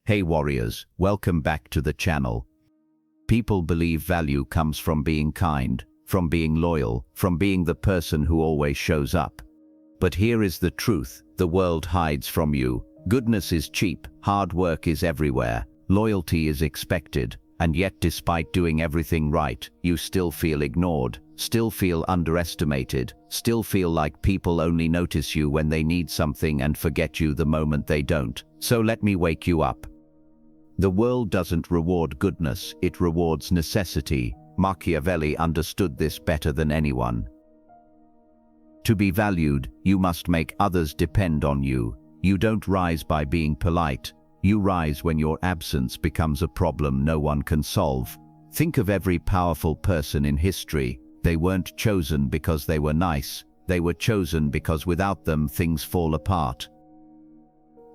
Hey warriors, welcome back to the channel. People believe value comes from being kind, from being loyal, from being the person who always shows up. But here is the truth: the world hides from you. Goodness is cheap, hard work is everywhere, loyalty is expected, and yet despite doing everything right, you still feel ignored, still feel underestimated, still feel like people only notice you when they need something and forget you the moment they don't. So let me wake you up. The world doesn't reward goodness, it rewards necessity. Machiavelli understood this better than anyone. To be valued, you must make others depend on you. You don't rise by being polite. You rise when your absence becomes a problem no one can solve. Think of every powerful person in history. They weren't chosen because they were nice. They were chosen because without them things fall apart.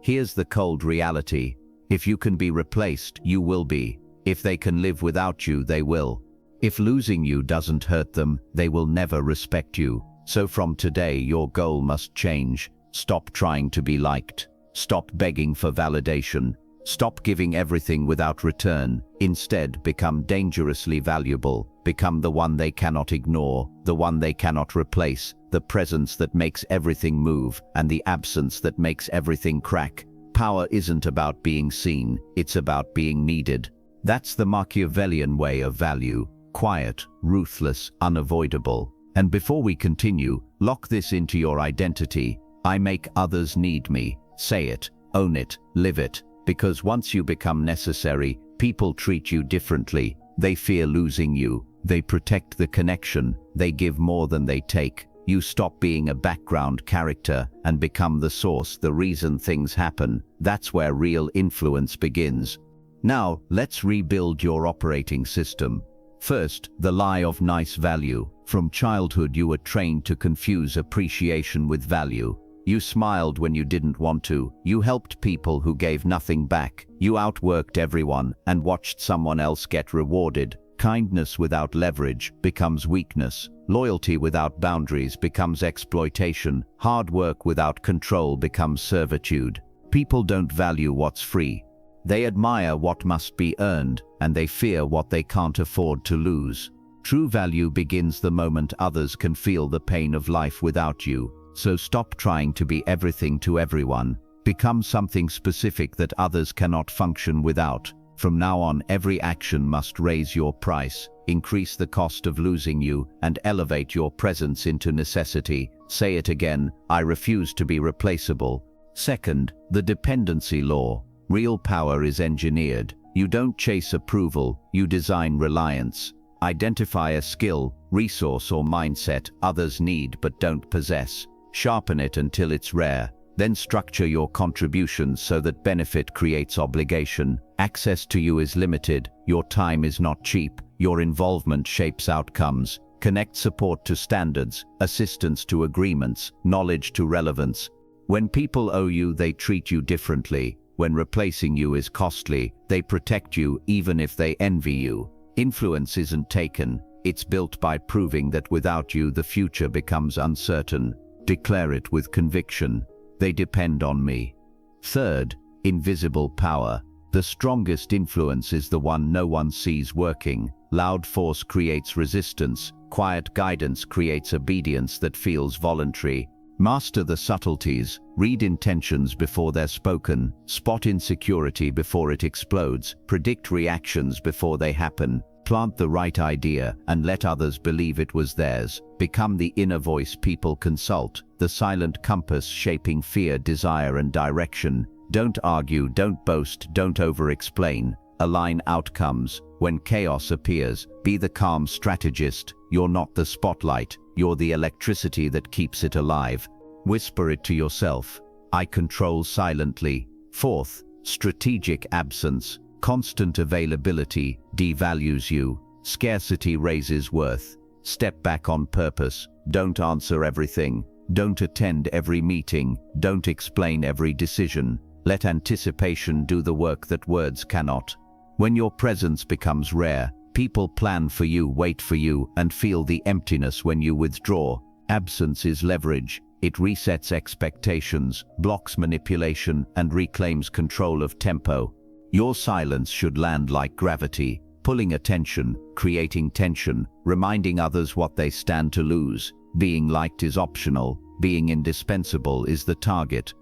Here's the cold reality. If you can be replaced, you will be. If they can live without you, they will. If losing you doesn't hurt them, they will never respect you. So from today, your goal must change. Stop trying to be liked. Stop begging for validation. Stop giving everything without return. Instead, become dangerously valuable. Become the one they cannot ignore, the one they cannot replace, the presence that makes everything move, and the absence that makes everything crack. Power isn't about being seen, it's about being needed. That's the Machiavellian way of value: quiet, ruthless, unavoidable. And before we continue, lock this into your identity. I make others need me. Say it, own it, live it. Because once you become necessary, people treat you differently. They fear losing you. They protect the connection. They give more than they take. You stop being a background character and become the source, the reason things happen. That's where real influence begins. Now, let's rebuild your operating system. First, the lie of nice value. From childhood, you were trained to confuse appreciation with value. You smiled when you didn't want to. You helped people who gave nothing back. You outworked everyone and watched someone else get rewarded. Kindness without leverage becomes weakness. Loyalty without boundaries becomes exploitation. Hard work without control becomes servitude. People don't value what's free. They admire what must be earned, and they fear what they can't afford to lose. True value begins the moment others can feel the pain of life without you. So stop trying to be everything to everyone. Become something specific that others cannot function without. From now on, every action must raise your price, increase the cost of losing you, and elevate your presence into necessity. Say it again: I refuse to be replaceable. Second, the dependency law. Real power is engineered. You don't chase approval, you design reliance. Identify a skill, resource, or mindset others need but don't possess. Sharpen it until it's rare. Then structure your contributions so that benefit creates obligation. Access to you is limited. Your time is not cheap. Your involvement shapes outcomes. Connect support to standards, assistance to agreements, knowledge to relevance. When people owe you, they treat you differently. When replacing you is costly, they protect you even if they envy you. Influence isn't taken. It's built by proving that without you, the future becomes uncertain. Declare it with conviction: they depend on me. Third, invisible power. The strongest influence is the one no one sees working. Loud force creates resistance. Quiet guidance creates obedience that feels voluntary. Master the subtleties. Read intentions before they're spoken. Spot insecurity before it explodes. Predict reactions before they happen. Plant the right idea and let others believe it was theirs. Become the inner voice people consult, the silent compass shaping fear, desire, and direction. Don't argue, don't boast, don't over-explain. Align outcomes. When chaos appears, be the calm strategist. You're not the spotlight, you're the electricity that keeps it alive. Whisper it to yourself: I control silently. Fourth, strategic absence. Constant availability devalues you. Scarcity raises worth. Step back on purpose. Don't answer everything. Don't attend every meeting. Don't explain every decision. Let anticipation do the work that words cannot. When your presence becomes rare, people plan for you, wait for you, and feel the emptiness when you withdraw. Absence is leverage. It resets expectations, blocks manipulation, and reclaims control of tempo. Your silence should land like gravity, pulling attention, creating tension, reminding others what they stand to lose. Being liked is optional, being indispensable is the target.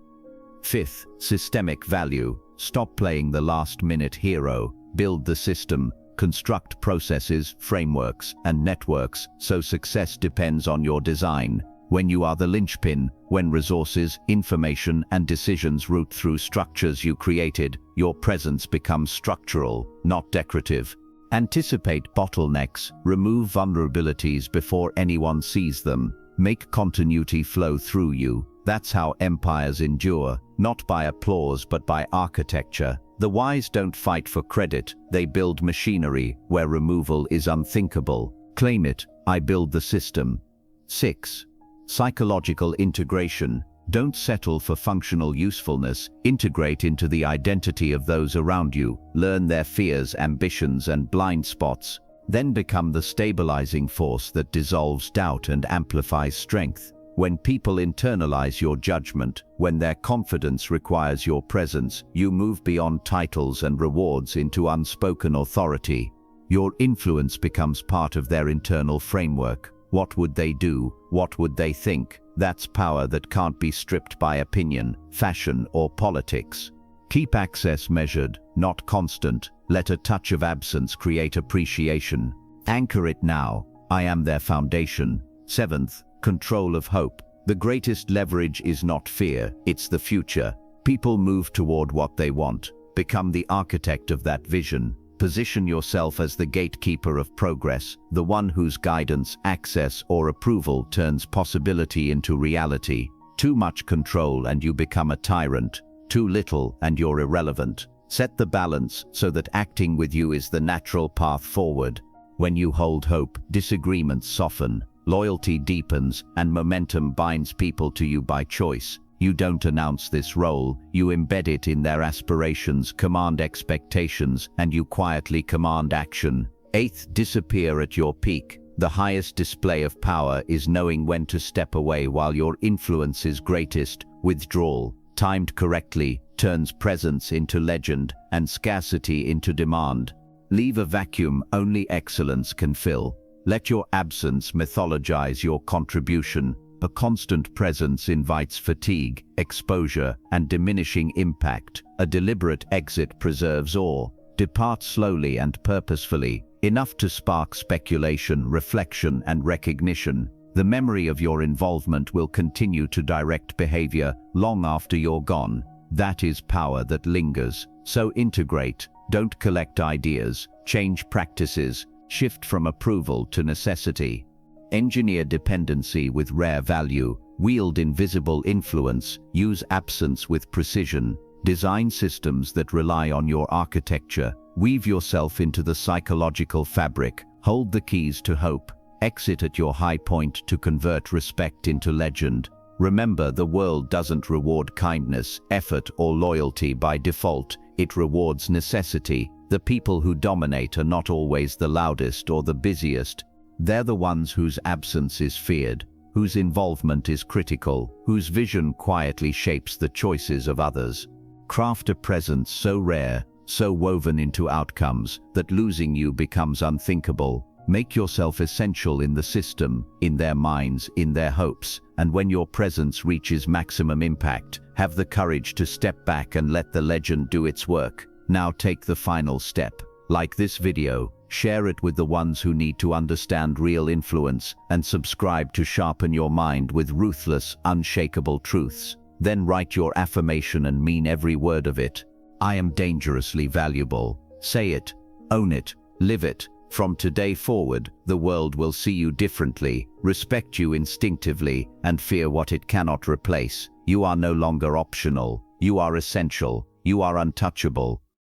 Fifth, systemic value. Stop playing the last-minute hero. Build the system. Construct processes, frameworks, and networks so success depends on your design. When you are the linchpin, when resources, information, and decisions route through structures you created, your presence becomes structural, not decorative. Anticipate bottlenecks, remove vulnerabilities before anyone sees them. Make continuity flow through you. That's how empires endure, not by applause but by architecture. The wise don't fight for credit, they build machinery where removal is unthinkable. Claim it, I build the system. 6. Psychological integration. Don't settle for functional usefulness, integrate into the identity of those around you, learn their fears, ambitions, and blind spots, then become the stabilizing force that dissolves doubt and amplifies strength. When people internalize your judgment, when their confidence requires your presence, you move beyond titles and rewards into unspoken authority. Your influence becomes part of their internal framework. What would they do? What would they think? That's power that can't be stripped by opinion, fashion, or politics. Keep access measured, not constant. Let a touch of absence create appreciation. Anchor it now. I am their foundation. 7th, control of hope. The greatest leverage is not fear, it's the future. People move toward what they want. Become the architect of that vision. Position yourself as the gatekeeper of progress, the one whose guidance, access, or approval turns possibility into reality. Too much control and you become a tyrant. Too little and you're irrelevant. Set the balance so that acting with you is the natural path forward. When you hold hope, disagreements soften, loyalty deepens, and momentum binds people to you by choice. You don't announce this role, you embed it in their aspirations, command expectations, and you quietly command action. 8th, disappear at your peak. The highest display of power is knowing when to step away while your influence is greatest. Withdrawal, timed correctly, turns presence into legend and scarcity into demand. Leave a vacuum only excellence can fill. Let your absence mythologize your contribution. A constant presence invites fatigue, exposure, and diminishing impact. A deliberate exit preserves awe. Depart slowly and purposefully, enough to spark speculation, reflection, and recognition. The memory of your involvement will continue to direct behavior long after you're gone. That is power that lingers. So integrate, don't collect ideas, change practices, shift from approval to necessity. Engineer dependency with rare value, wield invisible influence, use absence with precision, design systems that rely on your architecture, weave yourself into the psychological fabric, hold the keys to hope, exit at your high point to convert respect into legend. Remember, the world doesn't reward kindness, effort, or loyalty by default, it rewards necessity. The people who dominate are not always the loudest or the busiest. They're the ones whose absence is feared, whose involvement is critical, whose vision quietly shapes the choices of others. Craft a presence so rare, so woven into outcomes, that losing you becomes unthinkable. Make yourself essential in the system, in their minds, in their hopes, and when your presence reaches maximum impact, have the courage to step back and let the legend do its work. Now take the final step. Like this video, share it with the ones who need to understand real influence, and subscribe to sharpen your mind with ruthless, unshakable truths. Then write your affirmation and mean every word of it. I am dangerously valuable. Say it, own it, live it. From today forward, the world will see you differently, respect you instinctively, and fear what it cannot replace. You are no longer optional. You are essential. You are untouchable.